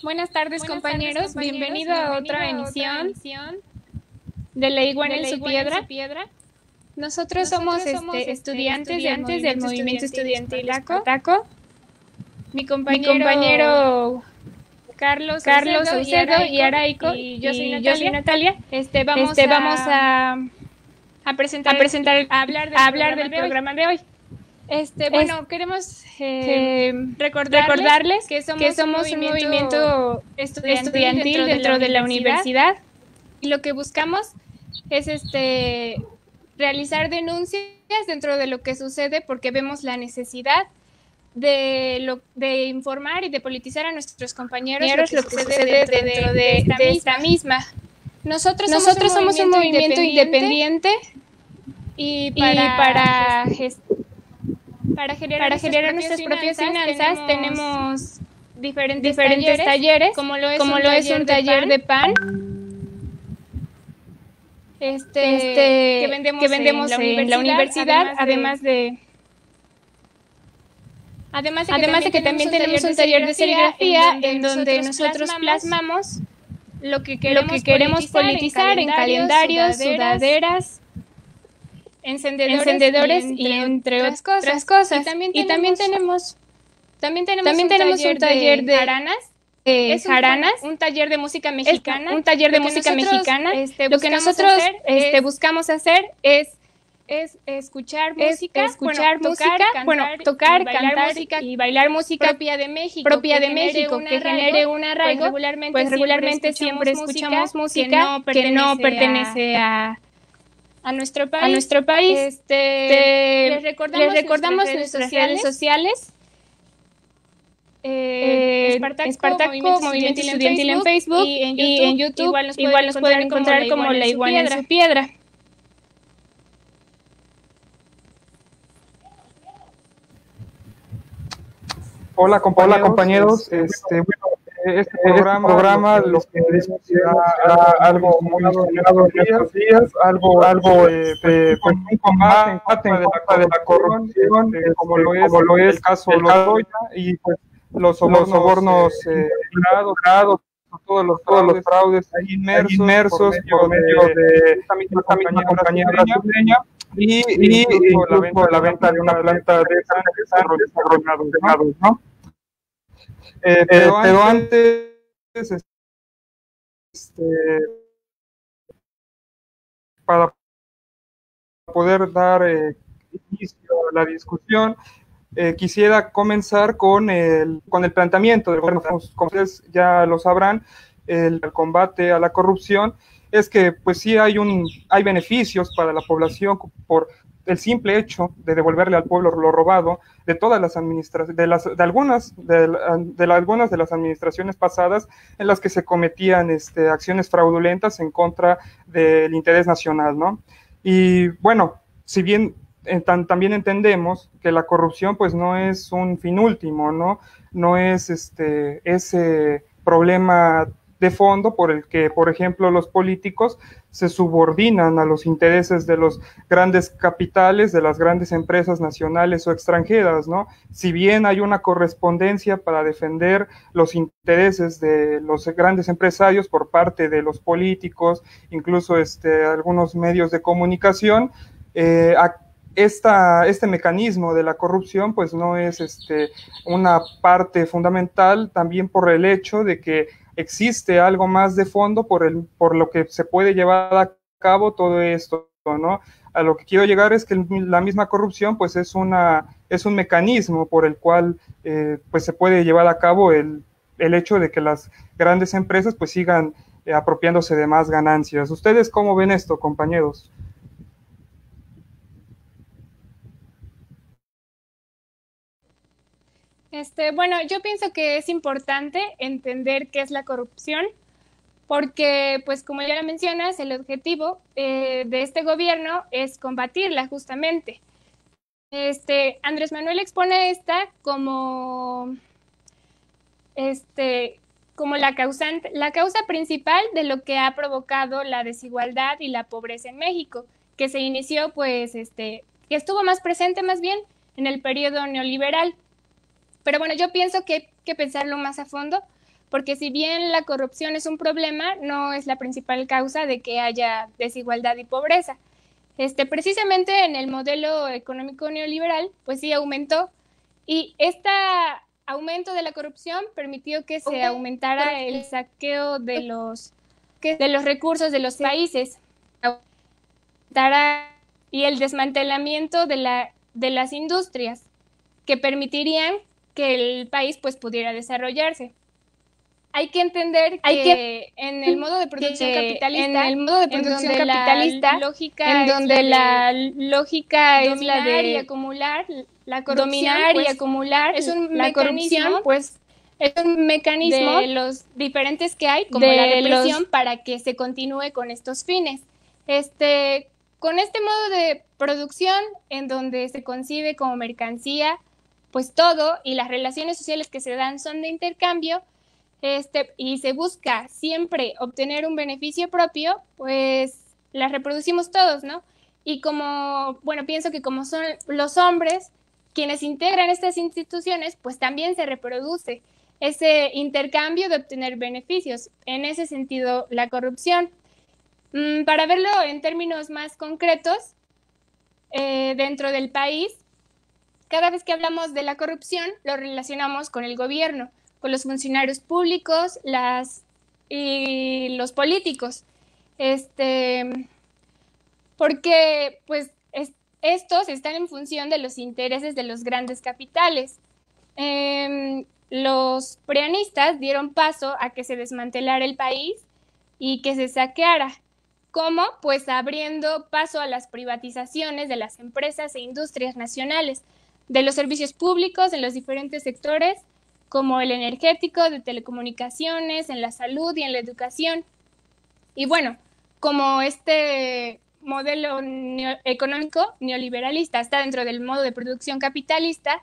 Buenas tardes, compañeros. Bienvenido a otra emisión de La Iguana en su Piedra. Nosotros somos estudiantes del movimiento estudiantil Espartaco. Mi compañero Carlos Saucedo y Araico, y yo soy Natalia. Vamos a hablar del programa de hoy. Queremos recordarles que somos un movimiento estudiantil dentro de la universidad, y lo que buscamos es realizar denuncias dentro de lo que sucede, porque vemos la necesidad de informar y de politizar a nuestros compañeros lo que sucede dentro de esta misma. Nosotros somos un movimiento independiente y para generar nuestras propias finanzas tenemos diferentes talleres, como lo es un taller de pan, que vendemos en la universidad, además de que también tenemos un taller de serigrafía en donde nosotros plasmamos lo que queremos politizar en calendarios, sudaderas, encendedores y entre otras cosas. Y también tenemos un taller de jaranas, un taller de música mexicana. Lo que nosotros buscamos hacer es escuchar música, tocar, cantar y bailar música propia de México, que genere un arraigo. Pues regularmente siempre escuchamos música que no pertenece a nuestro país. Les recordamos nuestras redes sociales. Espartaco Movimiento Estudiantil en Facebook, y en YouTube igual nos pueden encontrar como La Iguana en su Piedra. Hola compañeros, este programa lo que será algo muy mencionado en estos días, algo pues un combate en contra de la corrupción, como lo es el caso Lozoya, y pues los sobornos grados, todos los fraudes ahí inmersos por medio de esta misma compañía brasileña, y incluso la venta de una planta de desarrollados, ¿no? Pero antes, para poder dar inicio a la discusión, quisiera comenzar con el planteamiento del gobierno. Como ustedes ya lo sabrán, el combate a la corrupción es que pues sí hay beneficios para la población por el simple hecho de devolverle al pueblo lo robado de todas las administraciones, de algunas de las administraciones pasadas, en las que se cometían acciones fraudulentas en contra del interés nacional, ¿no? Y bueno, si bien también entendemos que la corrupción pues no es un fin último, no es ese problema de fondo por el que, por ejemplo, los políticos se subordinan a los intereses de los grandes capitales, de las grandes empresas nacionales o extranjeras, ¿no? Si bien hay una correspondencia para defender los intereses de los grandes empresarios por parte de los políticos, incluso algunos medios de comunicación, este mecanismo de la corrupción pues no es una parte fundamental, también por el hecho de que existe algo más de fondo por lo que se puede llevar a cabo todo esto, ¿no? A lo que quiero llegar es que la misma corrupción pues es un mecanismo por el cual pues se puede llevar a cabo el hecho de que las grandes empresas pues sigan apropiándose de más ganancias. ¿Ustedes cómo ven esto, compañeros? Bueno, yo pienso que es importante entender qué es la corrupción, porque, pues como ya lo mencionas, el objetivo de este gobierno es combatirla justamente. Andrés Manuel expone esta como la causa principal de lo que ha provocado la desigualdad y la pobreza en México, que se inició, pues, que estuvo más presente más bien en el periodo neoliberal. Pero bueno, yo pienso que hay que pensarlo más a fondo, porque si bien la corrupción es un problema, no es la principal causa de que haya desigualdad y pobreza. Precisamente en el modelo económico neoliberal, pues sí aumentó, y este aumento de la corrupción permitió que se aumentara el saqueo de los recursos de los países y el desmantelamiento de las industrias que permitirían que el país pues pudiera desarrollarse. Hay que entender que en el modo de producción capitalista, la lógica es la de acumular, la corrupción, es un mecanismo, pues es un mecanismo de los diferentes que hay, como la represión, para que se continúe con estos fines. Con este modo de producción, en donde se concibe como mercancía, pues todo, y las relaciones sociales que se dan son de intercambio, y se busca siempre obtener un beneficio propio, pues las reproducimos todos, ¿no? Y como, bueno, pienso que como son los hombres quienes integran estas instituciones, pues también se reproduce ese intercambio de obtener beneficios. En ese sentido, la corrupción. Para verlo en términos más concretos, dentro del país, cada vez que hablamos de la corrupción, lo relacionamos con el gobierno, con los funcionarios públicos y los políticos. Porque pues estos están en función de los intereses de los grandes capitales. Los prianistas dieron paso a que se desmantelara el país y que se saqueara. ¿Cómo? Pues abriendo paso a las privatizaciones de las empresas e industrias nacionales, de los servicios públicos en los diferentes sectores, como el energético, de telecomunicaciones, en la salud y en la educación. Y bueno, como este modelo económico neoliberalista está dentro del modo de producción capitalista,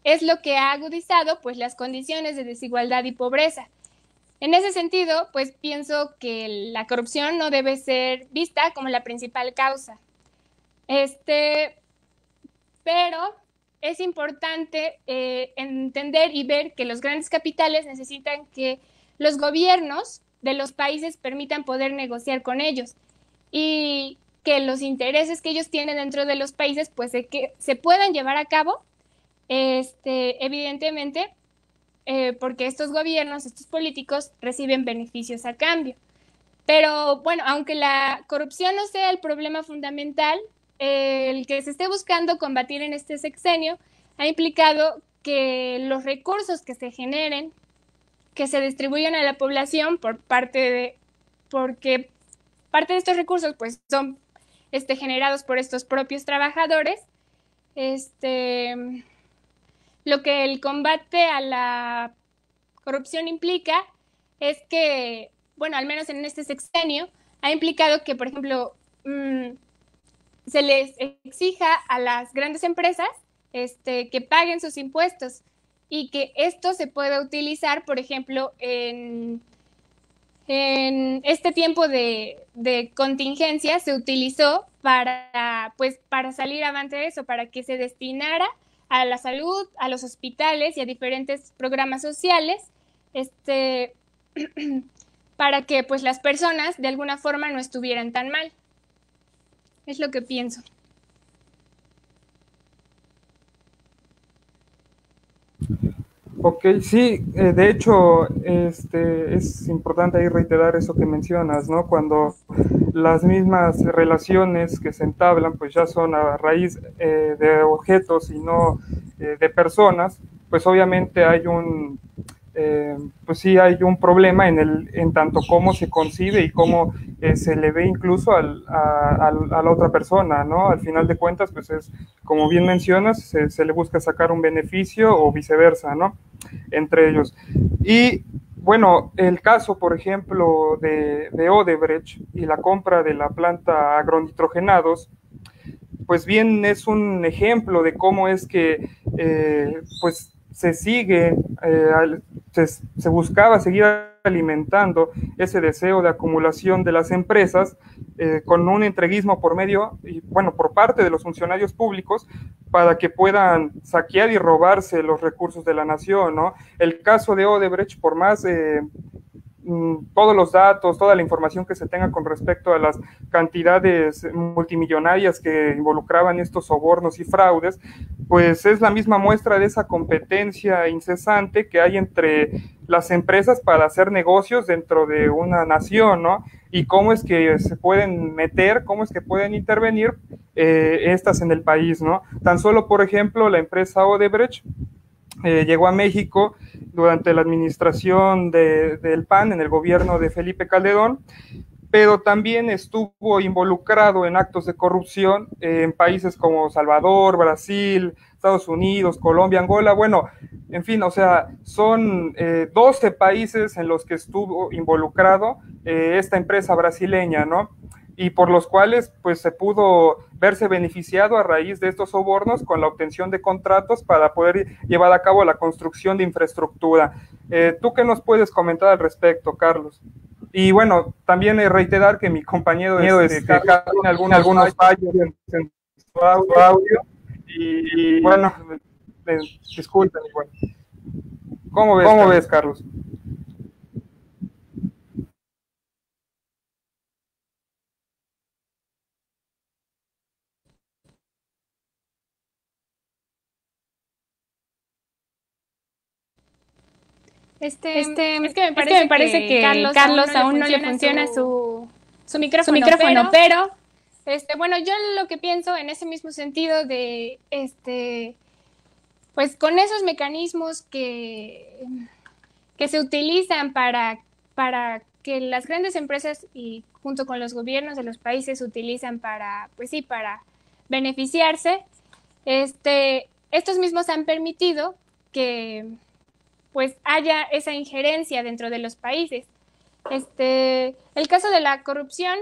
es lo que ha agudizado pues las condiciones de desigualdad y pobreza. En ese sentido, pues pienso que la corrupción no debe ser vista como la principal causa. Pero es importante entender y ver que los grandes capitales necesitan que los gobiernos de los países permitan poder negociar con ellos y que los intereses que ellos tienen dentro de los países pues que se puedan llevar a cabo, evidentemente, porque estos gobiernos, estos políticos reciben beneficios a cambio. Pero bueno, aunque la corrupción no sea el problema fundamental, el que se esté buscando combatir en este sexenio ha implicado que los recursos que se generen, que se distribuyan a la población porque parte de estos recursos pues son generados por estos propios trabajadores. Lo que el combate a la corrupción implica es que, bueno, al menos en este sexenio, ha implicado que, por ejemplo, se les exija a las grandes empresas que paguen sus impuestos y que esto se pueda utilizar, por ejemplo, en este tiempo de contingencia se utilizó para salir avante de eso, para que se destinara a la salud, a los hospitales y a diferentes programas sociales, para que pues las personas de alguna forma no estuvieran tan mal. Es lo que pienso. Ok, sí, de hecho, es importante ahí reiterar eso que mencionas, ¿no? Cuando las mismas relaciones que se entablan, pues ya son a raíz de objetos y no de personas, pues obviamente hay pues sí hay un problema en tanto cómo se concibe y cómo se le ve incluso a la otra persona, ¿no? Al final de cuentas, pues es, como bien mencionas, se le busca sacar un beneficio o viceversa, ¿no? Entre ellos. Y bueno, el caso, por ejemplo, de Odebrecht y la compra de la planta agronitrogenados, pues bien es un ejemplo de cómo es que pues se sigue, se buscaba seguir alimentando ese deseo de acumulación de las empresas con un entreguismo por medio, y bueno, por parte de los funcionarios públicos, para que puedan saquear y robarse los recursos de la nación, ¿no? El caso de Odebrecht, por más todos los datos, toda la información que se tenga con respecto a las cantidades multimillonarias que involucraban estos sobornos y fraudes, pues es la misma muestra de esa competencia incesante que hay entre las empresas para hacer negocios dentro de una nación, ¿no? Y cómo es que se pueden meter, cómo es que pueden intervenir estas en el país, ¿no? Tan solo, por ejemplo, la empresa Odebrecht llegó a México durante la administración del PAN en el gobierno de Felipe Calderón, pero también estuvo involucrado en actos de corrupción en países como Salvador, Brasil, Estados Unidos, Colombia, Angola, bueno, en fin, o sea, son 12 países en los que estuvo involucrado esta empresa brasileña, ¿no? Y por los cuales pues se pudo verse beneficiado a raíz de estos sobornos con la obtención de contratos para poder llevar a cabo la construcción de infraestructura. ¿Tú qué nos puedes comentar al respecto, Carlos? Y bueno, también reiterar que mi compañero tiene algunos fallos en su audio y bueno, disculpen. Bueno. ¿Cómo ves, Carlos? Es que me parece que Carlos aún no le funciona su micrófono, pero bueno, yo lo que pienso en ese mismo sentido de pues con esos mecanismos que se utilizan para que las grandes empresas y junto con los gobiernos de los países utilizan para, pues sí, para beneficiarse, estos mismos han permitido que pues haya esa injerencia dentro de los países. El caso de la corrupción,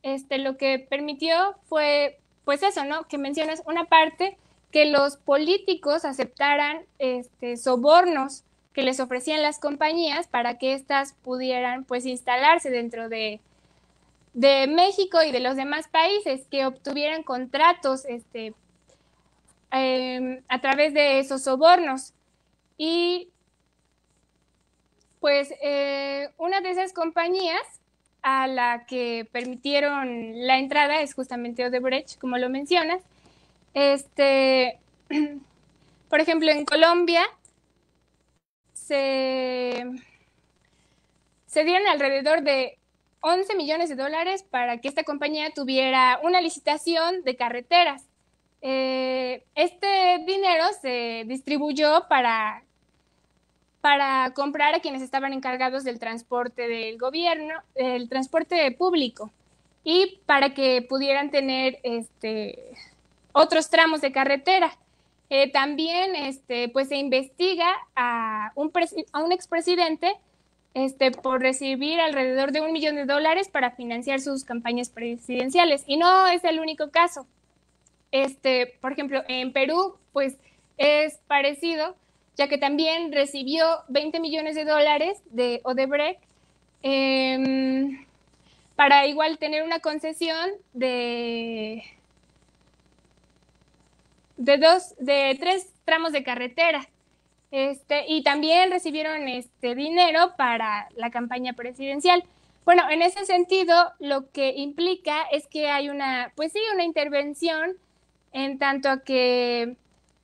lo que permitió fue, pues eso, ¿no? Que mencionas una parte, que los políticos aceptaran sobornos que les ofrecían las compañías para que éstas pudieran, pues, instalarse dentro de México y de los demás países, que obtuvieran contratos a través de esos sobornos. Y pues una de esas compañías a la que permitieron la entrada es justamente Odebrecht, como lo mencionas. Por ejemplo, en Colombia se dieron alrededor de 11 millones de dólares para que esta compañía tuviera una licitación de carreteras. Este dinero se distribuyó para comprar a quienes estaban encargados del transporte del gobierno, el transporte público, y para que pudieran tener otros tramos de carretera. También pues se investiga a un expresidente por recibir alrededor de $1 millón para financiar sus campañas presidenciales. Y no es el único caso. Por ejemplo, en Perú, pues es parecido, ya que también recibió $20 millones de Odebrecht para igual tener una concesión de 3 tramos de carretera. Y también recibieron dinero para la campaña presidencial. Bueno, en ese sentido, lo que implica es que hay una intervención en tanto a que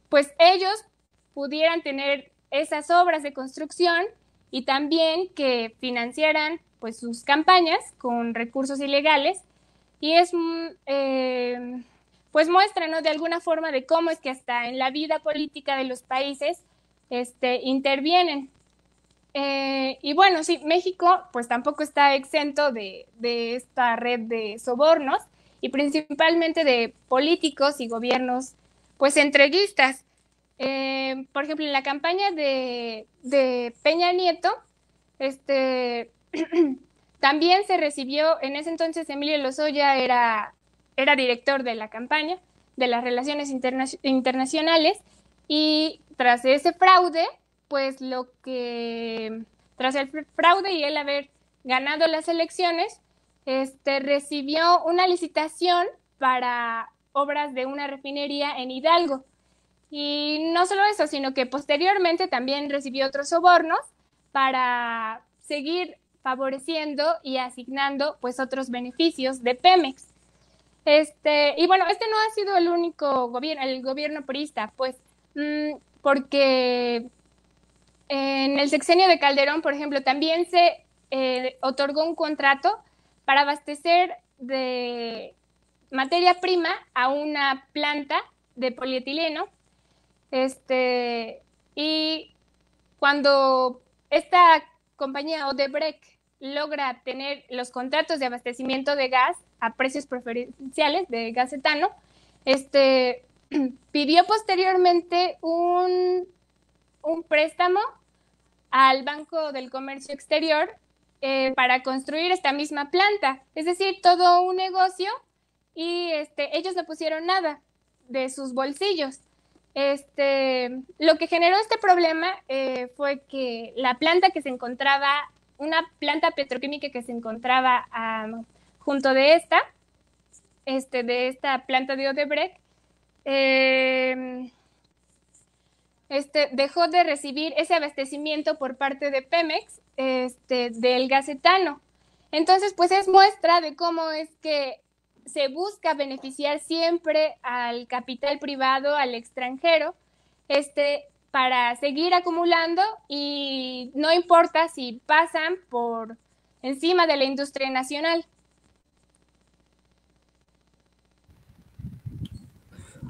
pues ellos pudieran tener esas obras de construcción y también que financiaran pues sus campañas con recursos ilegales, y es pues muestra, ¿no?, de alguna forma de cómo es que hasta en la vida política de los países intervienen. Y bueno, sí, México pues tampoco está exento de esta red de sobornos y principalmente de políticos y gobiernos pues entreguistas. Por ejemplo, en la campaña de Peña Nieto, también se recibió, en ese entonces Emilio Lozoya era director de la campaña de las relaciones internacionales, y tras ese fraude, pues tras el fraude y él haber ganado las elecciones, recibió una licitación para obras de una refinería en Hidalgo. Y no solo eso, sino que posteriormente también recibió otros sobornos para seguir favoreciendo y asignando pues otros beneficios de Pemex. Y bueno, este no ha sido el único gobierno, el gobierno priista, pues, porque en el sexenio de Calderón, por ejemplo, también se otorgó un contrato para abastecer de materia prima a una planta de polietileno. Y cuando esta compañía Odebrecht logra tener los contratos de abastecimiento de gas a precios preferenciales de gas etano, pidió posteriormente un préstamo al Banco del Comercio Exterior para construir esta misma planta. Es decir, todo un negocio, y ellos no pusieron nada de sus bolsillos. Lo que generó este problema fue que la planta que se encontraba, una planta petroquímica que se encontraba junto de esta planta de Odebrecht, dejó de recibir ese abastecimiento por parte de Pemex del gas etano. Entonces, pues es muestra de cómo es que se busca beneficiar siempre al capital privado, al extranjero, para seguir acumulando, y no importa si pasan por encima de la industria nacional.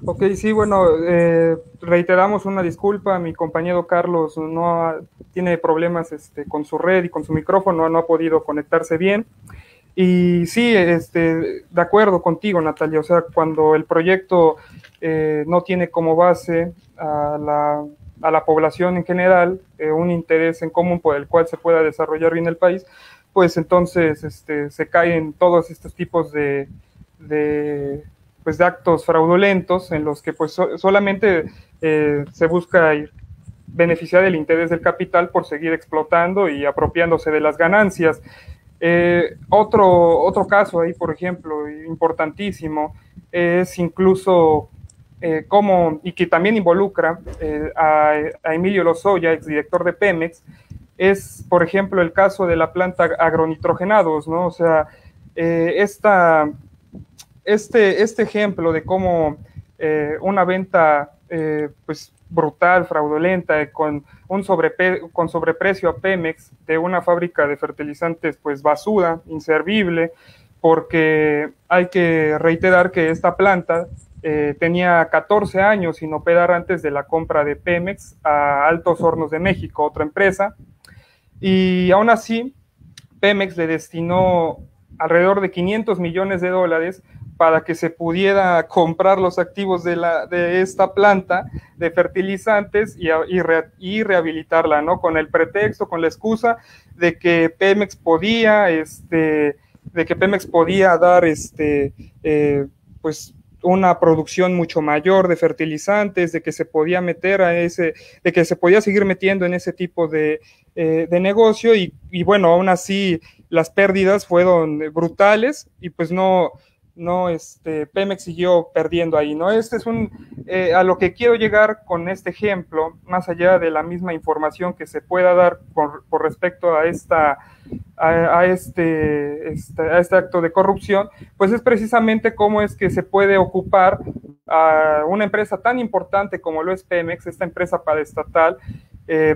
Ok, sí, bueno, reiteramos una disculpa. Mi compañero Carlos tiene problemas con su red y con su micrófono, no ha podido conectarse bien. Y sí, de acuerdo contigo, Natalia, o sea, cuando el proyecto no tiene como base a la población en general, un interés en común por el cual se pueda desarrollar bien el país, pues entonces se caen todos estos tipos de actos fraudulentos en los que pues solamente se busca beneficiar el interés del capital por seguir explotando y apropiándose de las ganancias. Otro caso ahí, por ejemplo, importantísimo, es incluso y que también involucra a Emilio Lozoya, exdirector de Pemex, es, por ejemplo, el caso de la planta agronitrogenados, ¿no? O sea, este ejemplo de cómo una venta pues brutal, fraudulenta, con sobreprecio a Pemex de una fábrica de fertilizantes pues basura, inservible, porque hay que reiterar que esta planta tenía 14 años sin operar antes de la compra de Pemex a Altos Hornos de México, otra empresa, y aún así Pemex le destinó alrededor de $500 millones para que se pudiera comprar los activos de esta planta de fertilizantes y rehabilitarla, ¿no? Con el pretexto, con la excusa de que Pemex podía dar pues una producción mucho mayor de fertilizantes, de que se podía de que se podía seguir metiendo en ese tipo de negocio, y bueno, aún así las pérdidas fueron brutales, y pues Pemex siguió perdiendo ahí, ¿no? Es a lo que quiero llegar con este ejemplo, más allá de la misma información que se pueda dar por respecto a este acto de corrupción, pues es precisamente cómo es que se puede ocupar a una empresa tan importante como lo es Pemex, esta empresa paraestatal,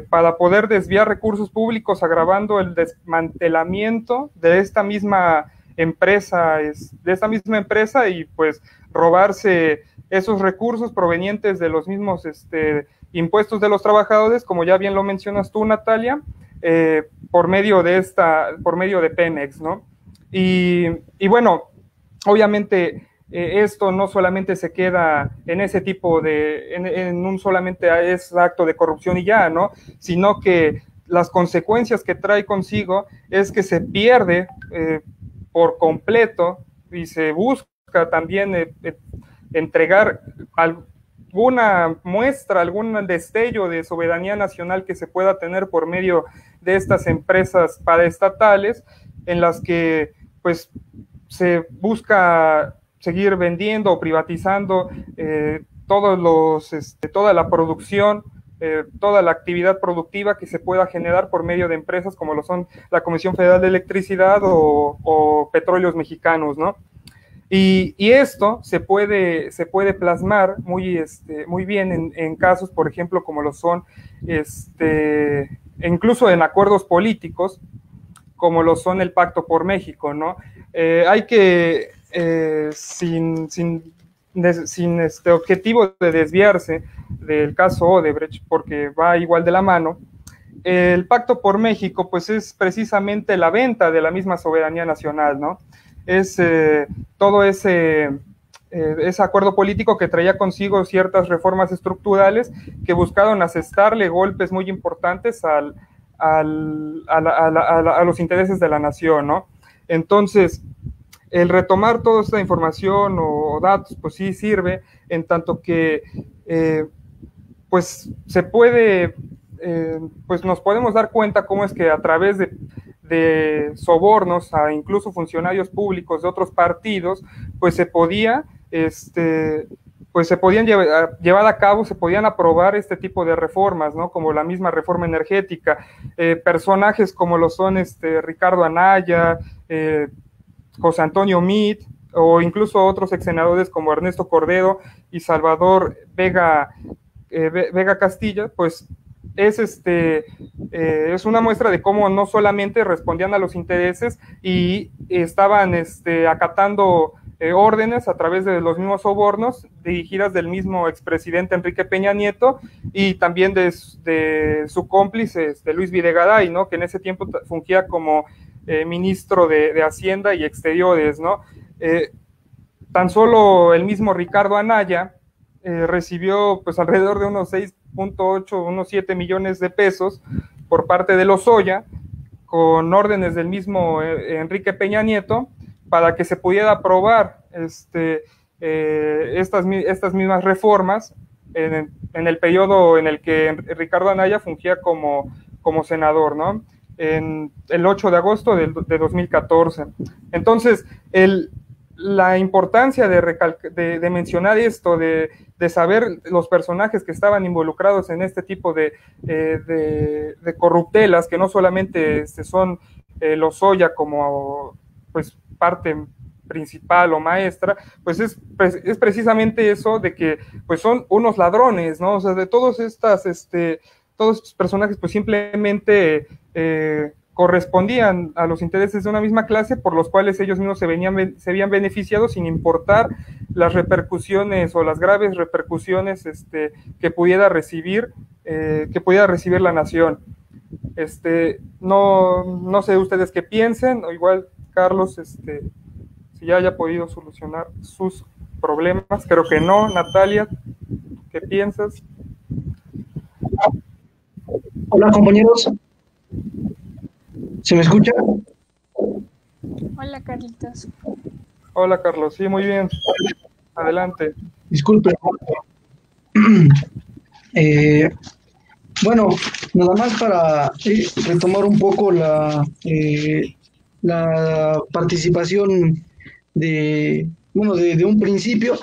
para poder desviar recursos públicos, agravando el desmantelamiento de esta misma empresa, y pues robarse esos recursos provenientes de los mismos impuestos de los trabajadores, como ya bien lo mencionas tú, Natalia, por medio de Pemex, ¿no? Y bueno, obviamente esto no solamente se queda en ese tipo en un solamente es acto de corrupción y ya, ¿no? Sino que las consecuencias que trae consigo es que se pierde por completo, y se busca también entregar alguna muestra, algún destello de soberanía nacional que se pueda tener por medio de estas empresas paraestatales, en las que pues se busca seguir vendiendo o privatizando toda la producción, toda la actividad productiva que se pueda generar por medio de empresas como lo son la Comisión Federal de Electricidad o Petróleos Mexicanos, ¿no? Y esto se puede plasmar muy bien en casos, por ejemplo, como lo son, incluso en acuerdos políticos, como lo son el Pacto por México, ¿no? Hay que, sin objetivo de desviarse del caso Odebrecht, porque va igual de la mano, el Pacto por México, pues es precisamente la venta de la misma soberanía nacional, ¿no? Es todo ese acuerdo político que traía consigo ciertas reformas estructurales que buscaron asestarle golpes muy importantes a los intereses de la nación, ¿no? Entonces, el retomar toda esta información o datos, pues sí sirve, en tanto que, pues se puede, pues nos podemos dar cuenta cómo es que a través de sobornos a incluso funcionarios públicos de otros partidos, pues se podía, pues se podían llevar a cabo, se podían aprobar este tipo de reformas, ¿no? Como la misma reforma energética, personajes como lo son Ricardo Anaya, José Antonio Meade, o incluso otros ex senadores como Ernesto Cordero y Salvador Vega Castilla, pues es una muestra de cómo no solamente respondían a los intereses y estaban acatando órdenes a través de los mismos sobornos dirigidas del mismo expresidente Enrique Peña Nieto y también de su cómplice Luis Videgaray, ¿no? Que en ese tiempo fungía como ministro de Hacienda y Exteriores, ¿no? Tan solo el mismo Ricardo Anaya recibió pues alrededor de unos 6.8, unos 7 millones de pesos por parte de Lozoya, con órdenes del mismo Enrique Peña Nieto, para que se pudiera aprobar estas mismas reformas en el periodo en el que Ricardo Anaya fungía como senador, ¿no? En el 8 de agosto de 2014. Entonces, la importancia de mencionar esto, de saber los personajes que estaban involucrados en este tipo de corruptelas, que no solamente son Lozoya como pues parte principal o maestra, pues es precisamente eso de que pues son unos ladrones, ¿no? O sea, de todos estos personajes pues simplemente correspondían a los intereses de una misma clase por los cuales ellos mismos se habían beneficiado sin importar las repercusiones o las graves repercusiones que pudiera recibir la nación. No sé ustedes qué piensen, o igual Carlos, si ya haya podido solucionar sus problemas. Creo que no. Natalia, ¿qué piensas? Hola, compañeros. ¿Se me escucha? Hola, Carlitos. Hola, Carlos. Sí, muy bien. Adelante. Disculpe. Bueno, nada más para retomar un poco la participación de un principio.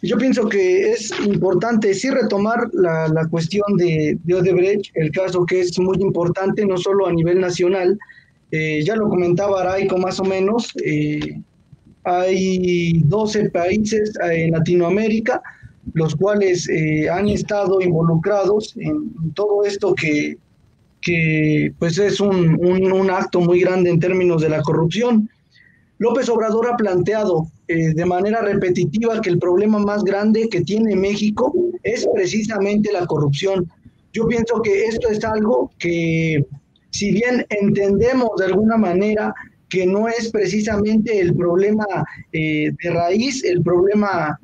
Yo pienso que es importante sí retomar la cuestión de Odebrecht, el caso que es muy importante, no solo a nivel nacional, ya lo comentaba Araico más o menos, hay 12 países en Latinoamérica, los cuales han estado involucrados en todo esto que pues es un acto muy grande en términos de la corrupción. López Obrador ha planteado de manera repetitiva que el problema más grande que tiene México es precisamente la corrupción. Yo pienso que esto es algo que, si bien entendemos de alguna manera que no es precisamente el problema de raíz, el problema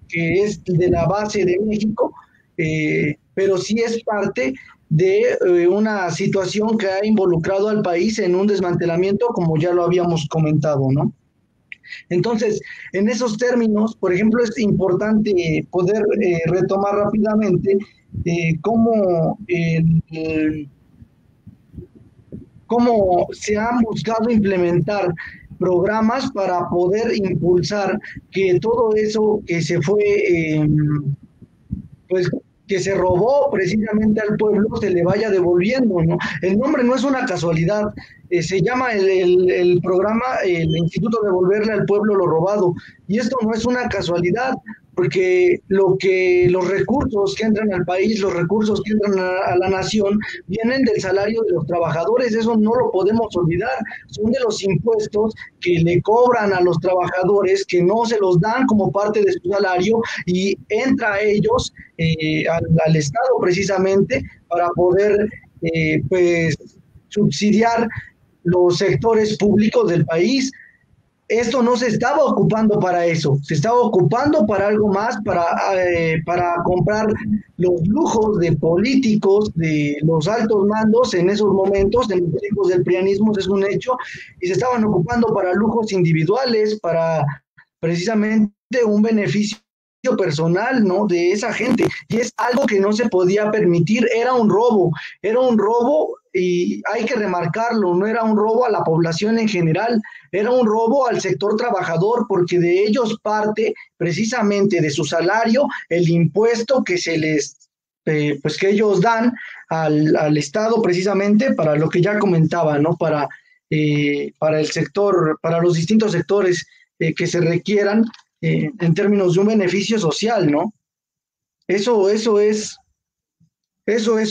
que es de la base de México, pero sí es parte de una situación que ha involucrado al país en un desmantelamiento, como ya lo habíamos comentado, ¿no? Entonces, en esos términos, por ejemplo, es importante poder retomar rápidamente cómo se han buscado implementar programas para poder impulsar que todo eso que se fue, pues que se robó precisamente al pueblo se le vaya devolviendo, ¿no? El nombre no es una casualidad, se llama el programa el Instituto Devolverle al Pueblo lo Robado, y esto no es una casualidad, porque los recursos que entran al país, los recursos que entran a la nación, vienen del salario de los trabajadores, eso no lo podemos olvidar, son de los impuestos que le cobran a los trabajadores, que no se los dan como parte de su salario, y entra a ellos, al Estado precisamente, para poder pues subsidiar los sectores públicos del país. Esto no se estaba ocupando para eso, se estaba ocupando para algo más, para comprar los lujos de políticos, de los altos mandos en esos momentos, en los tiempos del prianismo, es un hecho, y se estaban ocupando para lujos individuales, para precisamente un beneficio personal, ¿no? De esa gente, y es algo que no se podía permitir, era un robo, y hay que remarcarlo, no era un robo a la población en general, era un robo al sector trabajador, porque de ellos parte precisamente de su salario el impuesto que se les, pues que ellos dan al Estado precisamente para lo que ya comentaba, ¿no? Para el sector, para los distintos sectores que se requieran en términos de un beneficio social, ¿no? Eso es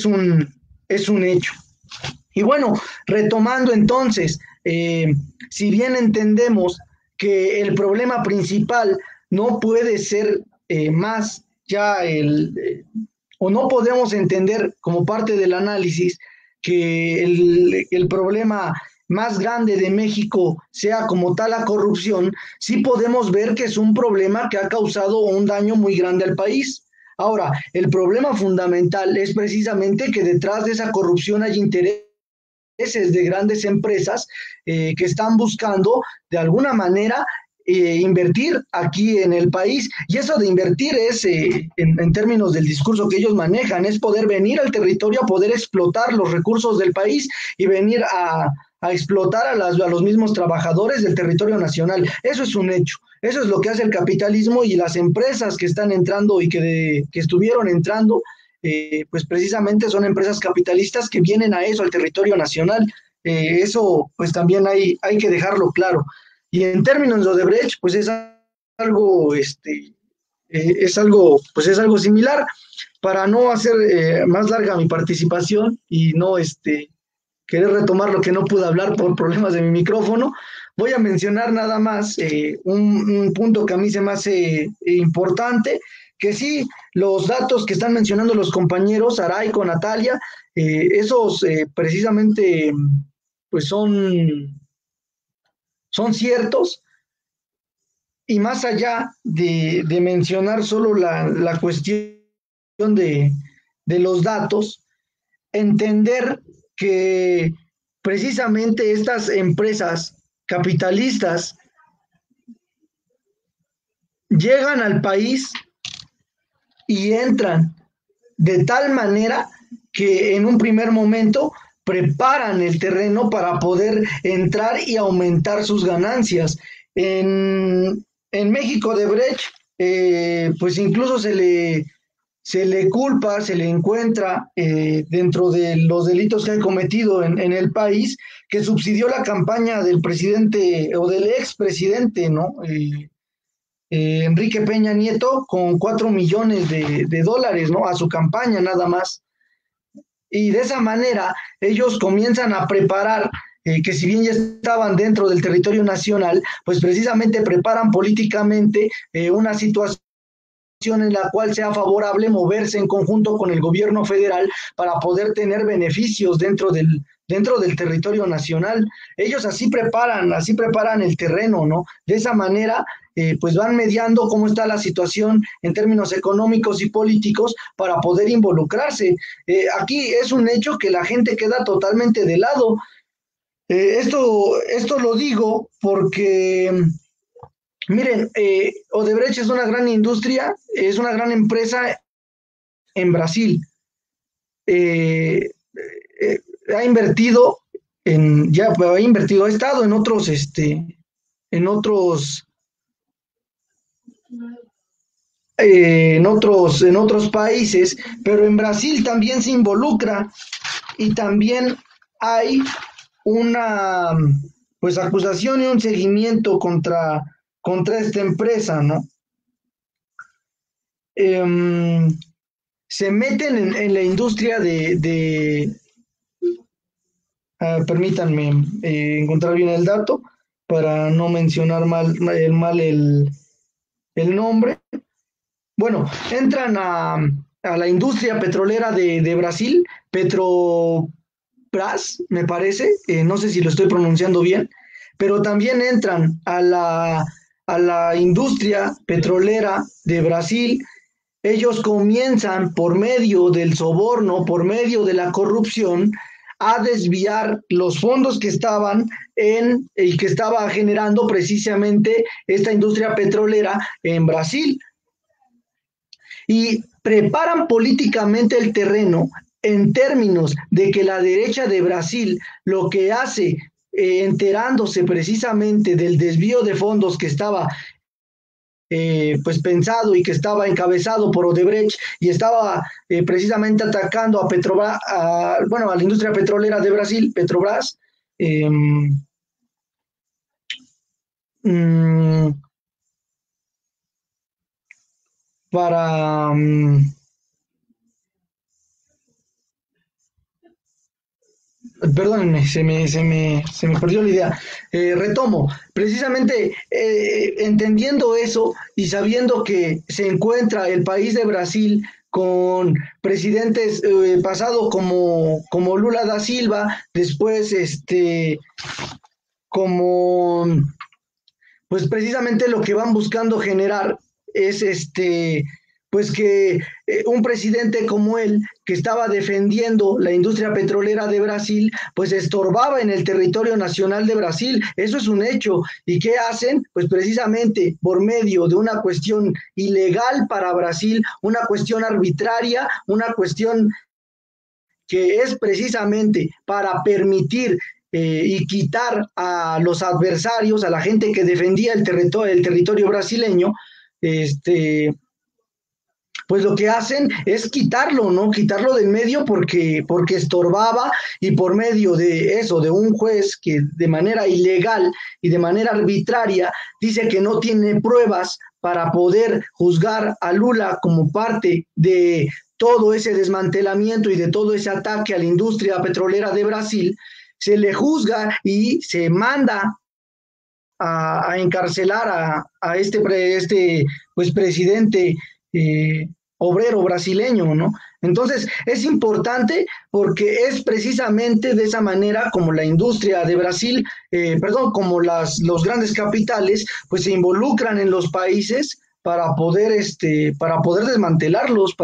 un hecho. Y bueno, retomando entonces, si bien entendemos que el problema principal no puede ser más ya o no podemos entender como parte del análisis que el problema más grande de México sea como tal la corrupción, sí podemos ver que es un problema que ha causado un daño muy grande al país. Ahora, el problema fundamental es precisamente que detrás de esa corrupción hay intereses de grandes empresas que están buscando de alguna manera invertir aquí en el país, y eso de invertir es en términos del discurso que ellos manejan, es poder venir al territorio a poder explotar los recursos del país y venir a explotar a los mismos trabajadores del territorio nacional. Eso es un hecho, eso es lo que hace el capitalismo, y las empresas que están entrando y que estuvieron entrando, pues precisamente son empresas capitalistas que vienen a eso, al territorio nacional. Eso pues también hay que dejarlo claro. Y en términos de Odebrecht, pues algo, pues es algo similar. Para no hacer más larga mi participación y no querer retomar lo que no pude hablar por problemas de mi micrófono, voy a mencionar nada más un punto que a mí se me hace importante, que sí, los datos que están mencionando los compañeros Araico, Natalia, esos precisamente pues son ciertos, y más allá de mencionar solo la cuestión de los datos, entender que precisamente estas empresas capitalistas llegan al país y entran de tal manera que en un primer momento preparan el terreno para poder entrar y aumentar sus ganancias. En México Odebrecht, pues incluso se le culpa, se le encuentra dentro de los delitos que ha cometido en el país, que subsidió la campaña del presidente o del expresidente, ¿no? Enrique Peña Nieto, con 4 millones de dólares, ¿no? A su campaña nada más. Y de esa manera ellos comienzan a preparar, que si bien ya estaban dentro del territorio nacional, pues precisamente preparan políticamente una situación en la cual sea favorable moverse en conjunto con el gobierno federal para poder tener beneficios dentro del territorio nacional. Ellos así preparan el terreno, ¿no? De esa manera, pues van mediando cómo está la situación en términos económicos y políticos para poder involucrarse. Aquí es un hecho que la gente queda totalmente de lado. Esto lo digo porque miren, Odebrecht es una gran industria, es una gran empresa en Brasil. Ha invertido ha estado en otros en otros, en otros países, pero en Brasil también se involucra y también hay una pues acusación y un seguimiento contra esta empresa, ¿no? Se meten en la industria permítanme encontrar bien el dato para no mencionar mal el nombre. Bueno, entran a la industria petrolera de Brasil, Petrobras, me parece, no sé si lo estoy pronunciando bien, pero también entran a la industria petrolera de Brasil. Ellos comienzan por medio del soborno, por medio de la corrupción, a desviar los fondos que estaban y que estaba generando precisamente esta industria petrolera en Brasil. Y preparan políticamente el terreno en términos de que la derecha de Brasil lo que hace, enterándose precisamente del desvío de fondos que estaba pues pensado y que estaba encabezado por Odebrecht y estaba precisamente atacando a Petrobras, bueno, a la industria petrolera de Brasil, Petrobras, para perdónenme, se me perdió la idea. Retomo, precisamente entendiendo eso y sabiendo que se encuentra el país de Brasil con presidentes pasados como Lula da Silva, después como pues precisamente lo que van buscando generar es pues que un presidente como él, que estaba defendiendo la industria petrolera de Brasil, pues estorbaba en el territorio nacional de Brasil. Eso es un hecho. ¿Y qué hacen? Pues precisamente por medio de una cuestión ilegal para Brasil, una cuestión arbitraria, una cuestión que es precisamente para permitir y quitar a los adversarios, a la gente que defendía el territorio brasileño, pues lo que hacen es quitarlo, ¿no? Quitarlo del medio porque estorbaba y por medio de eso, de un juez que de manera ilegal y de manera arbitraria dice que no tiene pruebas para poder juzgar a Lula como parte de todo ese desmantelamiento y de todo ese ataque a la industria petrolera de Brasil, se le juzga y se manda a encarcelar a este pues, presidente obrero brasileño, ¿no? Entonces, es importante porque es precisamente de esa manera como la industria de Brasil, como los grandes capitales, pues se involucran en los países para poder desmantelarlos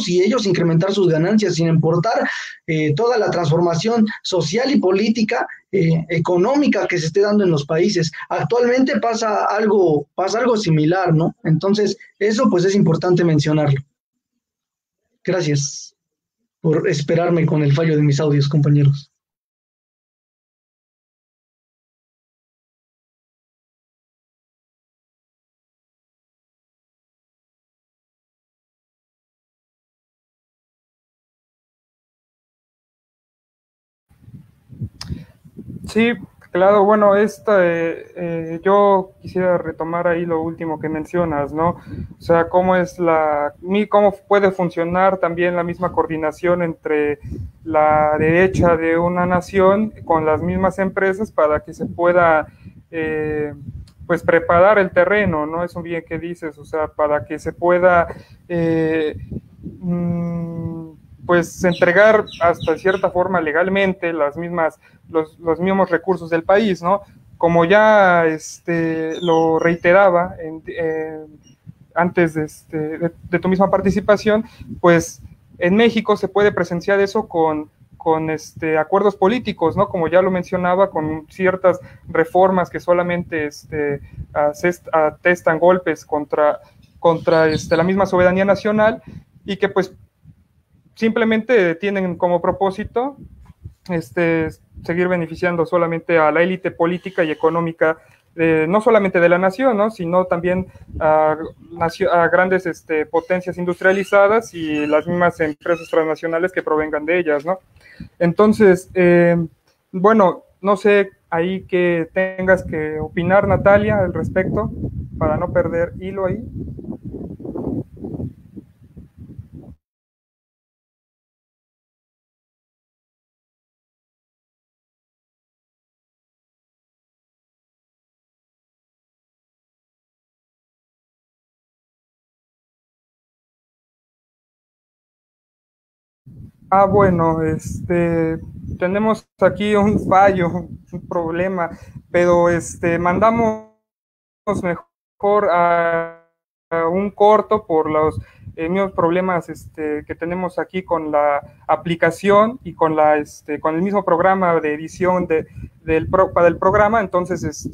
y ellos incrementar sus ganancias, sin importar toda la transformación social y política, económica que se esté dando en los países. Actualmente pasa algo similar, ¿no? Entonces, eso pues es importante mencionarlo. Gracias por esperarme con el fallo de mis audios, compañeros. Sí, claro, bueno, yo quisiera retomar ahí lo último que mencionas, ¿no? O sea, cómo puede funcionar también la misma coordinación entre la derecha de una nación con las mismas empresas para que se pueda, pues, preparar el terreno, ¿no? Es un bien que dices, o sea, para que se pueda pues entregar hasta cierta forma legalmente los mismos recursos del país, ¿no? Como ya lo reiteraba antes de tu misma participación, pues en México se puede presenciar eso con acuerdos políticos, ¿no? Como ya lo mencionaba, con ciertas reformas que solamente atestan golpes contra la misma soberanía nacional y que pues simplemente tienen como propósito seguir beneficiando solamente a la élite política y económica no solamente de la nación, ¿no? Sino también a grandes potencias industrializadas y las mismas empresas transnacionales que provengan de ellas, ¿no? Entonces, bueno, no sé ahí que tengas que opinar, Natalia, al respecto, para no perder hilo ahí. Bueno, tenemos aquí un fallo, un problema, pero mandamos mejor a un corto por los mismos problemas que tenemos aquí con la aplicación y con con el mismo programa de edición del programa. Entonces,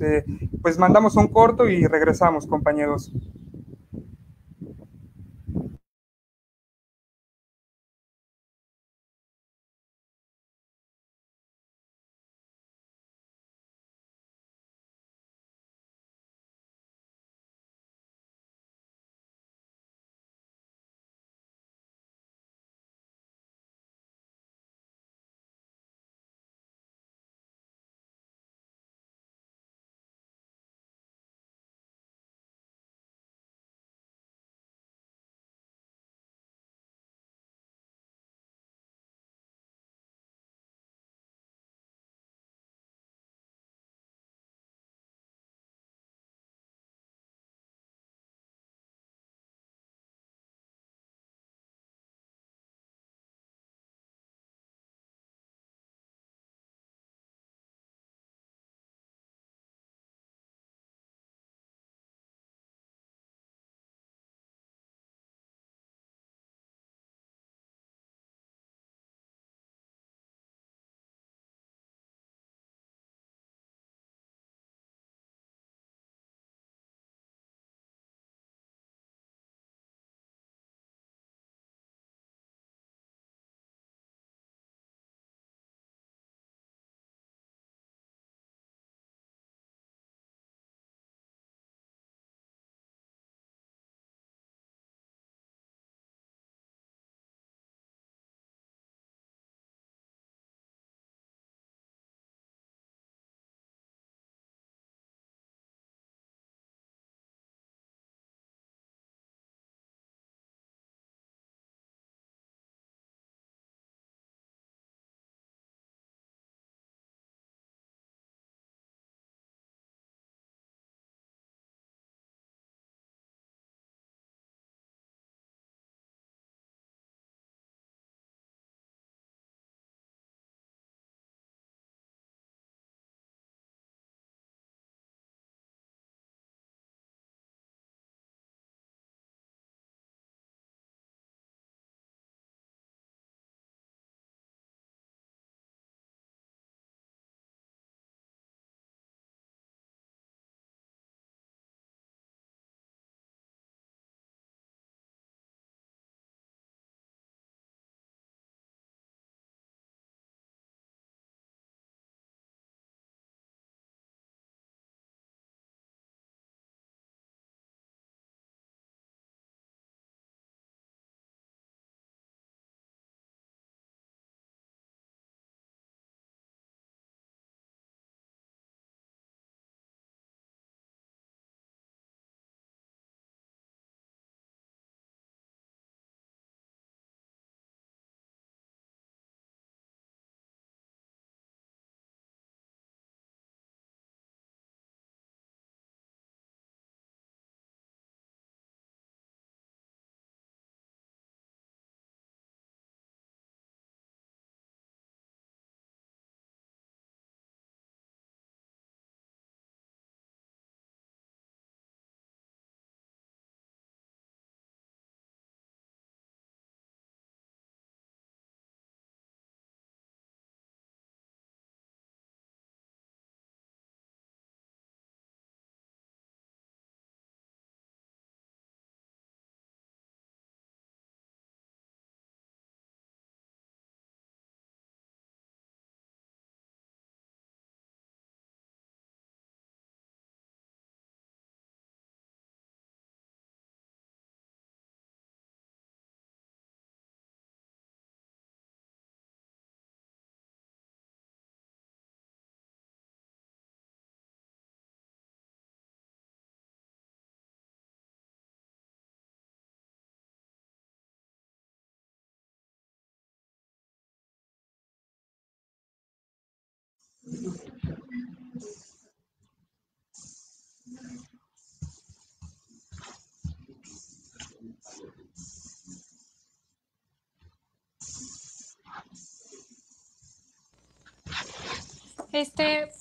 pues mandamos un corto y regresamos, compañeros.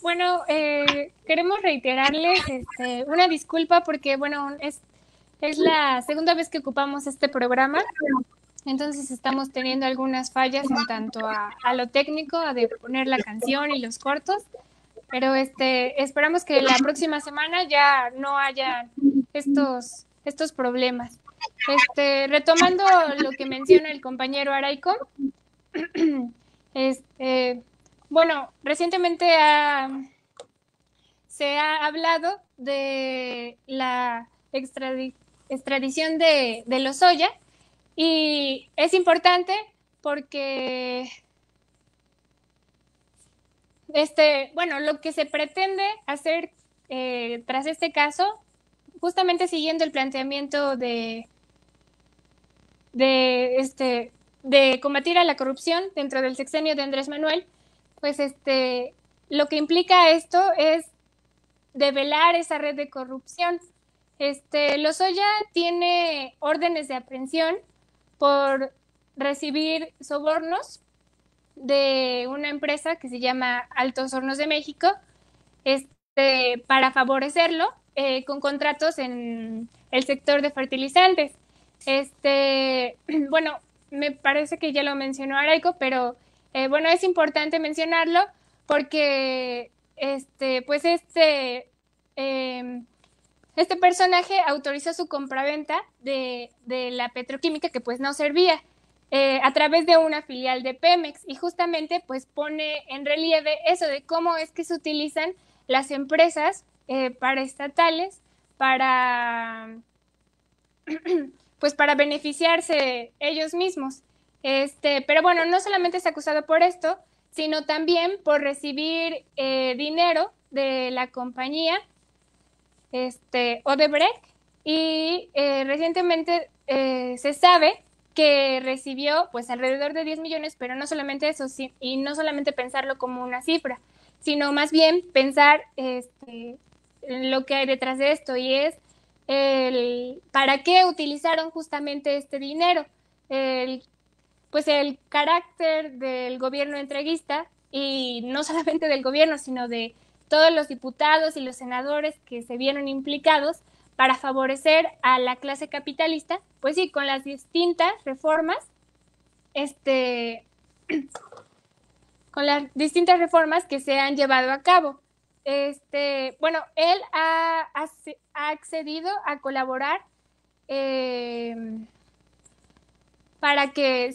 Bueno, queremos reiterarles una disculpa porque, bueno, es la segunda vez que ocupamos este programa, entonces estamos teniendo algunas fallas en tanto a lo técnico, a de poner la canción y los cortos, pero esperamos que la próxima semana ya no haya estos problemas. Retomando lo que menciona el compañero Araico, bueno, recientemente se ha hablado de la extradición de Lozoya, y es importante porque bueno, lo que se pretende hacer tras este caso, justamente siguiendo el planteamiento de combatir a la corrupción dentro del sexenio de Andrés Manuel, pues lo que implica esto es develar esa red de corrupción. Lozoya tiene órdenes de aprehensión por recibir sobornos de una empresa que se llama Altos Hornos de México, para favorecerlo con contratos en el sector de fertilizantes. Bueno, me parece que ya lo mencionó Araico, pero bueno, es importante mencionarlo porque pues este personaje autorizó su compraventa de la petroquímica, que pues no servía, a través de una filial de Pemex, y justamente pues pone en relieve eso de cómo es que se utilizan las empresas paraestatales para pues para beneficiarse ellos mismos. Pero bueno, no solamente es acusado por esto, sino también por recibir dinero de la compañía Odebrecht, y recientemente se sabe que recibió pues alrededor de 10 millones, pero no solamente eso, y no solamente pensarlo como una cifra, sino más bien pensar en lo que hay detrás de esto, y es para qué utilizaron justamente este dinero. Pues el carácter del gobierno entreguista, y no solamente del gobierno, sino de todos los diputados y los senadores que se vieron implicados para favorecer a la clase capitalista, pues sí, con las distintas reformas, con las distintas reformas que se han llevado a cabo. Bueno, él ha accedido a colaborar para que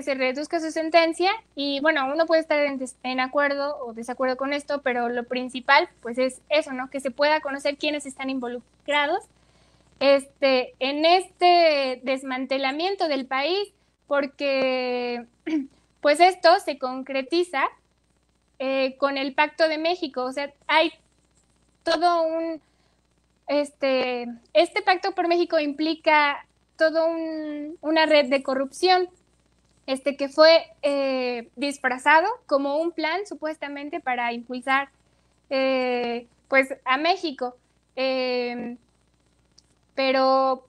se reduzca su sentencia, y bueno, uno puede estar en acuerdo o desacuerdo con esto, pero lo principal pues es eso, ¿no? Que se pueda conocer quiénes están involucrados en este desmantelamiento del país, porque pues esto se concretiza con el Pacto de México. O sea, hay todo un este Pacto por México implica todo una red de corrupción que fue disfrazado como un plan supuestamente para impulsar pues a México, pero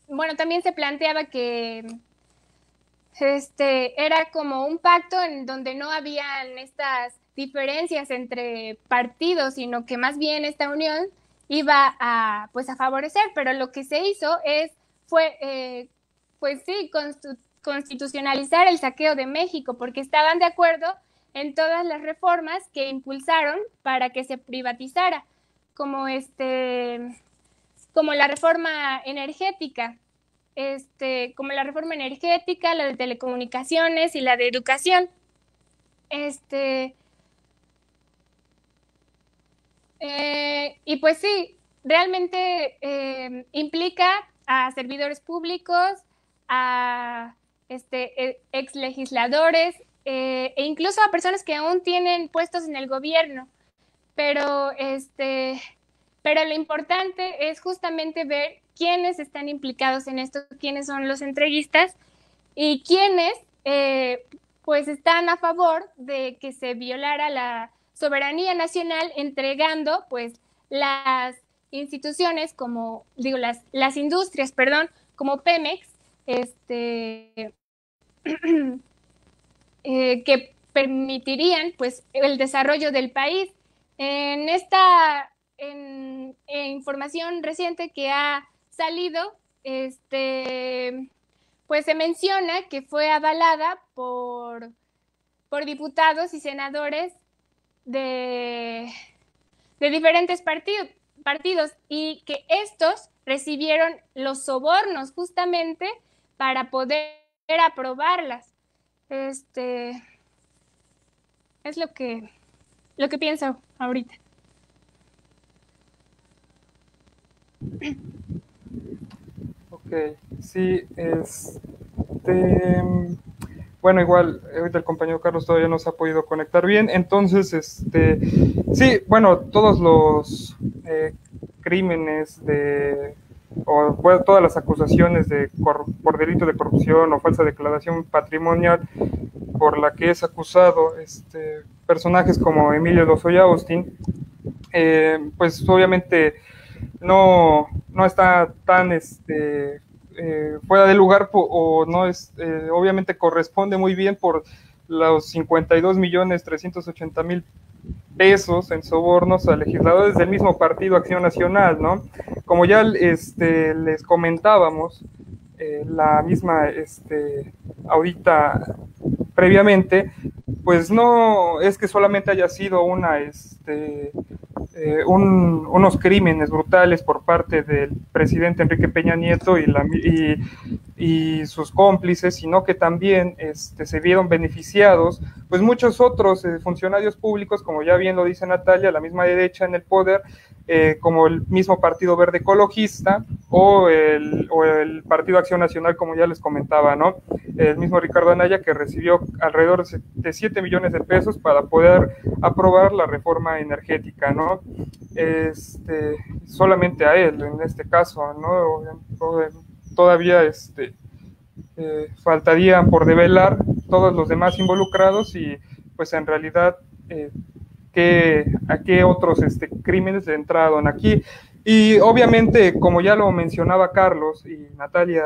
bueno, también se planteaba que era como un pacto en donde no habían estas diferencias entre partidos, sino que más bien esta unión iba a favorecer, pero lo que se hizo fue pues sí, constitucionalizar el saqueo de México, porque estaban de acuerdo en todas las reformas que impulsaron para que se privatizara, como como la reforma energética, la de telecomunicaciones y la de educación. Y pues sí, realmente implica a servidores públicos, a ex legisladores, e incluso a personas que aún tienen puestos en el gobierno. Pero lo importante es justamente ver quiénes están implicados en esto, quiénes son los entreguistas y quiénes pues están a favor de que se violara la soberanía nacional, entregando pues las instituciones como, digo, las industrias, perdón, como Pemex, que permitirían pues el desarrollo del país. En esta información reciente que ha salido, pues se menciona que fue avalada por diputados y senadores de diferentes partidos y que estos recibieron los sobornos justamente para poder aprobarlas. Es lo que pienso ahorita. Ok, sí, bueno, igual, ahorita el compañero Carlos todavía no se ha podido conectar bien, entonces, sí, bueno, todos los crímenes o bueno, todas las acusaciones por delito de corrupción o falsa declaración patrimonial por la que es acusado personajes como Emilio Lozoya Austin, pues obviamente no está tan fuera de lugar o no es, obviamente corresponde muy bien por los 52.380.000 pesos en sobornos a legisladores del mismo partido Acción Nacional, ¿no? Como ya les comentábamos, la misma ahorita previamente, pues no es que solamente haya sido unos crímenes brutales por parte del presidente Enrique Peña Nieto y sus cómplices, sino que también se vieron beneficiados pues muchos otros funcionarios públicos, como ya bien lo dice Natalia, la misma derecha en el poder, como el mismo Partido Verde Ecologista o el Partido Acción Nacional, como ya les comentaba, ¿no? El mismo Ricardo Anaya, que recibió alrededor de 7 millones de pesos para poder aprobar la reforma energética, ¿no? Solamente a él, en este caso, ¿no? Todavía faltarían por develar todos los demás involucrados y pues en realidad a qué otros crímenes entraron aquí. Y obviamente, como ya lo mencionaba Carlos y Natalia,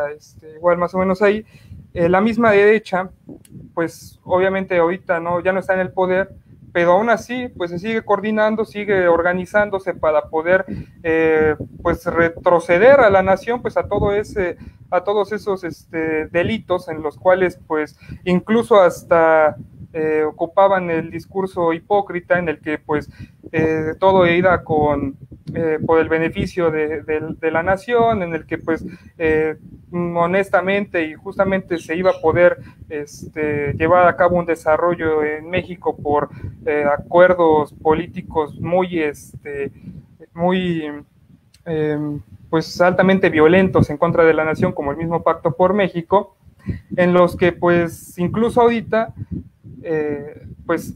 igual más o menos ahí, la misma derecha, pues obviamente ahorita ya no está en el poder, pero aún así, pues se sigue coordinando, sigue organizándose para poder, pues retroceder a la nación, pues a todos esos delitos en los cuales, pues incluso hasta ocupaban el discurso hipócrita en el que, pues, todo era por el beneficio de la nación, en el que, pues, honestamente y justamente se iba a poder llevar a cabo un desarrollo en México por acuerdos políticos pues altamente violentos en contra de la nación, como el mismo Pacto por México, en los que pues incluso ahorita pues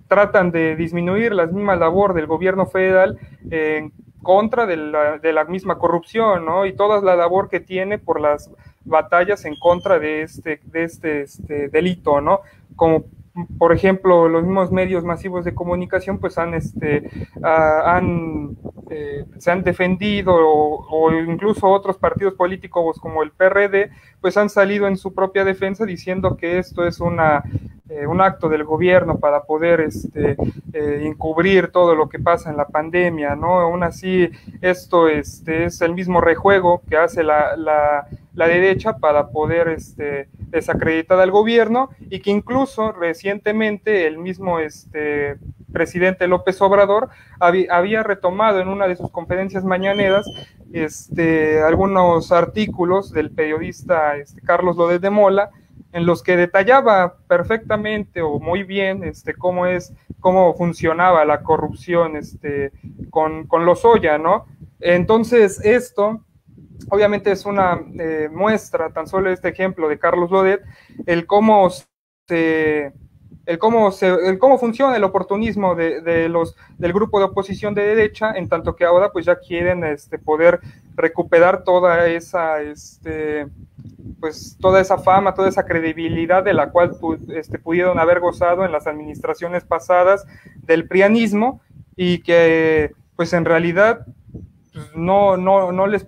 tratan de disminuir la misma labor del gobierno federal en contra de la misma corrupción, ¿no? Y toda la labor que tiene por las batallas en contra de este delito, ¿no? Como por ejemplo, los mismos medios masivos de comunicación pues se han defendido o incluso otros partidos políticos como el PRD pues han salido en su propia defensa diciendo que esto es un acto del gobierno para poder encubrir todo lo que pasa en la pandemia, ¿no? Aún así, esto es el mismo rejuego que hace la derecha para poder desacreditar al gobierno y que incluso recientemente el mismo presidente López Obrador había retomado en una de sus conferencias mañaneras algunos artículos del periodista Carlos Loret de Mola, en los que detallaba perfectamente o muy bien cómo funcionaba la corrupción con Lozoya, ¿no? Entonces esto obviamente es una muestra, tan solo este ejemplo de Carlos Loret, el cómo funciona el oportunismo del grupo de oposición de derecha, en tanto que ahora pues ya quieren poder recuperar toda esa, pues toda esa fama, toda esa credibilidad de la cual pudieron haber gozado en las administraciones pasadas del prianismo, y que pues en realidad no les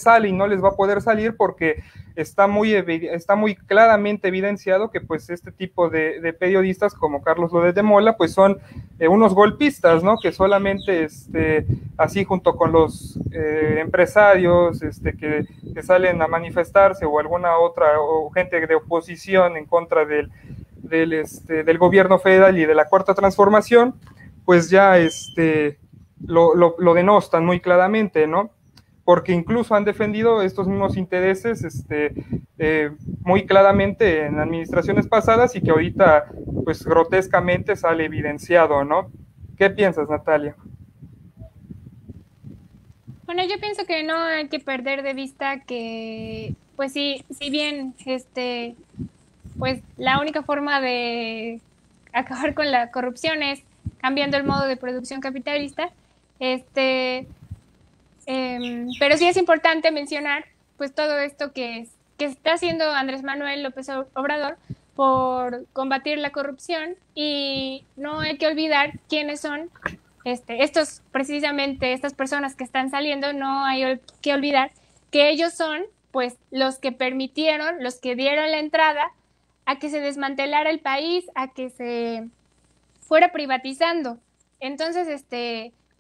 sale y no les va a poder salir, porque está muy claramente evidenciado que pues este tipo de periodistas como Carlos Loret de Mola pues son unos golpistas, ¿no? Que solamente así junto con los empresarios que salen a manifestarse, o alguna otra, o gente de oposición en contra del gobierno federal y de la Cuarta Transformación, pues ya lo denostan muy claramente, ¿no? Porque incluso han defendido estos mismos intereses muy claramente en administraciones pasadas, y que ahorita pues grotescamente sale evidenciado, ¿no? ¿Qué piensas, Natalia? Bueno, yo pienso que no hay que perder de vista que, pues sí, si bien pues la única forma de acabar con la corrupción es cambiando el modo de producción capitalista, pero sí es importante mencionar pues todo esto que está haciendo Andrés Manuel López Obrador por combatir la corrupción, y no hay que olvidar quiénes son precisamente estas personas que están saliendo. No hay que olvidar que ellos son pues los que permitieron, los que dieron la entrada a que se desmantelara el país, a que se fuera privatizando. Entonces,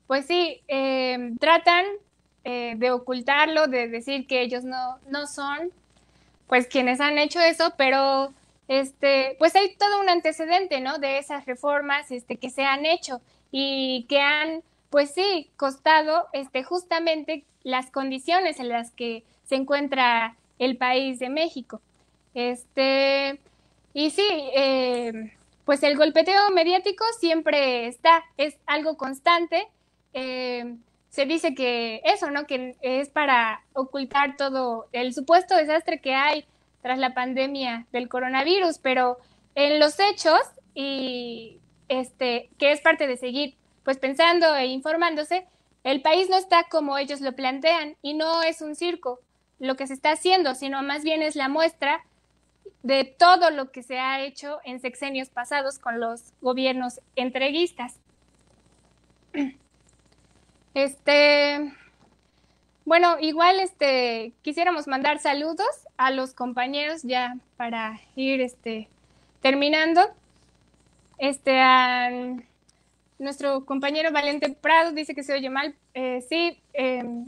pues sí, tratan de ocultarlo, de decir que ellos no son pues quienes han hecho eso, pero pues hay todo un antecedente, ¿no? De esas reformas que se han hecho y que han, pues sí, costado justamente las condiciones en las que se encuentra el país de México. Y sí, pues el golpeteo mediático siempre está, es algo constante. Se dice que eso, ¿no? Que es para ocultar todo el supuesto desastre que hay tras la pandemia del coronavirus, pero en los hechos, y que es parte de seguir pues pensando e informándose, el país no está como ellos lo plantean, y no es un circo lo que se está haciendo, sino más bien es la muestra de todo lo que se ha hecho en sexenios pasados con los gobiernos entreguistas. Bueno, igual quisiéramos mandar saludos a los compañeros ya para ir terminando. A nuestro compañero Valente Prado dice que se oye mal. Sí,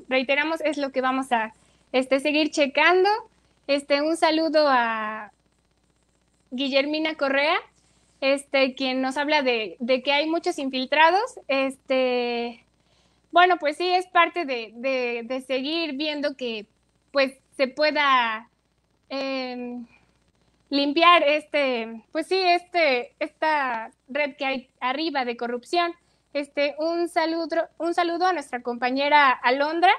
reiteramos, es lo que vamos a seguir checando. Un saludo a Guillermina Correa, quien nos habla de que hay muchos infiltrados. Bueno, pues sí, es parte de seguir viendo que pues se pueda limpiar pues sí, esta red que hay arriba de corrupción. Un saludo a nuestra compañera Alondra,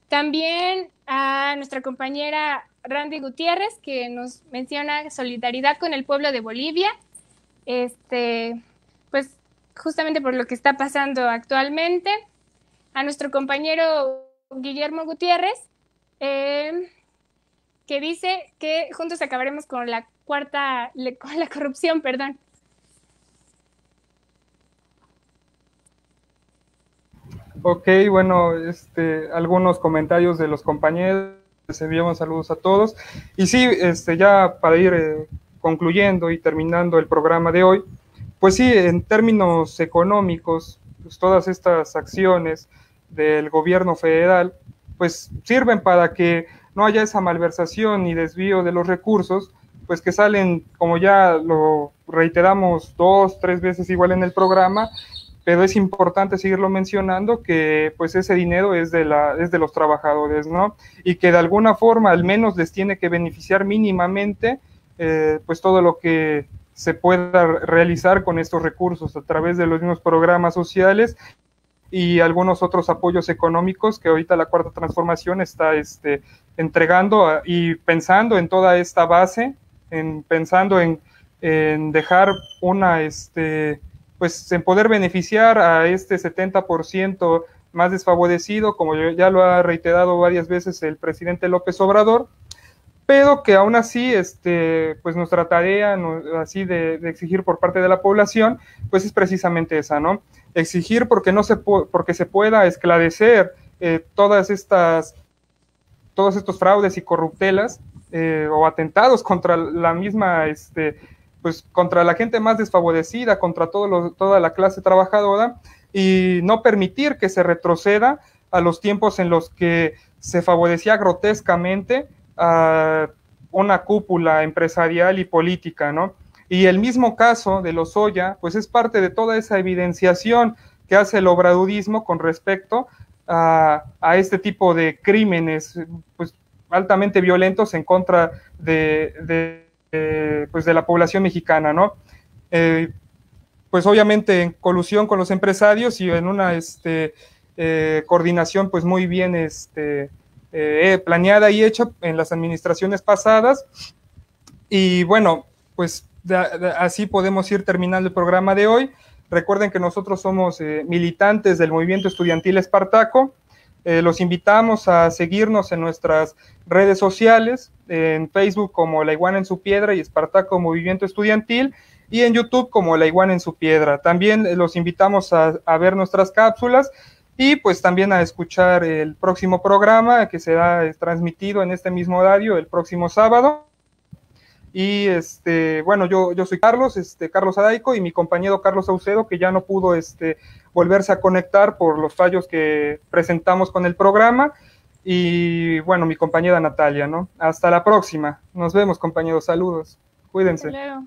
también a nuestra compañera Randy Gutiérrez, que nos menciona solidaridad con el pueblo de Bolivia, pues justamente por lo que está pasando actualmente. A nuestro compañero Guillermo Gutiérrez, que dice que juntos acabaremos con la corrupción, perdón. Ok, bueno, algunos comentarios de los compañeros, les enviamos saludos a todos. Y sí, ya para ir concluyendo y terminando el programa de hoy, pues sí, en términos económicos, pues todas estas acciones del gobierno federal, pues sirven para que no haya esa malversación ni desvío de los recursos, pues que salen, como ya lo reiteramos 2, 3 veces igual en el programa, pero es importante seguirlo mencionando, que pues ese dinero es de los trabajadores, ¿no? Y que de alguna forma al menos les tiene que beneficiar mínimamente pues todo lo que se pueda realizar con estos recursos a través de los mismos programas sociales y algunos otros apoyos económicos que ahorita la Cuarta Transformación está entregando, y pensando en toda esta base, pensando en dejar una, pues en poder beneficiar a 70% más desfavorecido, como ya lo ha reiterado varias veces el presidente López Obrador, pero que aún así, pues nuestra tarea así de exigir por parte de la población, pues es precisamente esa, ¿no? Exigir porque se pueda esclarecer todos estos fraudes y corruptelas o atentados contra la misma, pues contra la gente más desfavorecida, contra toda la clase trabajadora, y no permitir que se retroceda a los tiempos en los que se favorecía grotescamente a una cúpula empresarial y política, ¿no? Y el mismo caso de Lozoya, pues es parte de toda esa evidenciación que hace el obradorismo con respecto a este tipo de crímenes, pues altamente violentos en contra de la población mexicana, ¿no? Pues obviamente en colusión con los empresarios y en una coordinación pues muy bien planeada y hecha en las administraciones pasadas. Y bueno, pues así podemos ir terminando el programa de hoy. Recuerden que nosotros somos militantes del movimiento estudiantil Espartaco. Los invitamos a seguirnos en nuestras redes sociales, en Facebook como La Iguana en su Piedra y Espartaco Movimiento Estudiantil, y en YouTube como La Iguana en su Piedra. También los invitamos a ver nuestras cápsulas y pues también a escuchar el próximo programa que será transmitido en este mismo horario el próximo sábado. Y bueno, yo soy Carlos Adaico, y mi compañero Carlos Saucedo, que ya no pudo volverse a conectar por los fallos que presentamos con el programa, y bueno, mi compañera Natalia, ¿no? Hasta la próxima. Nos vemos, compañeros. Saludos. Cuídense. Hasta luego.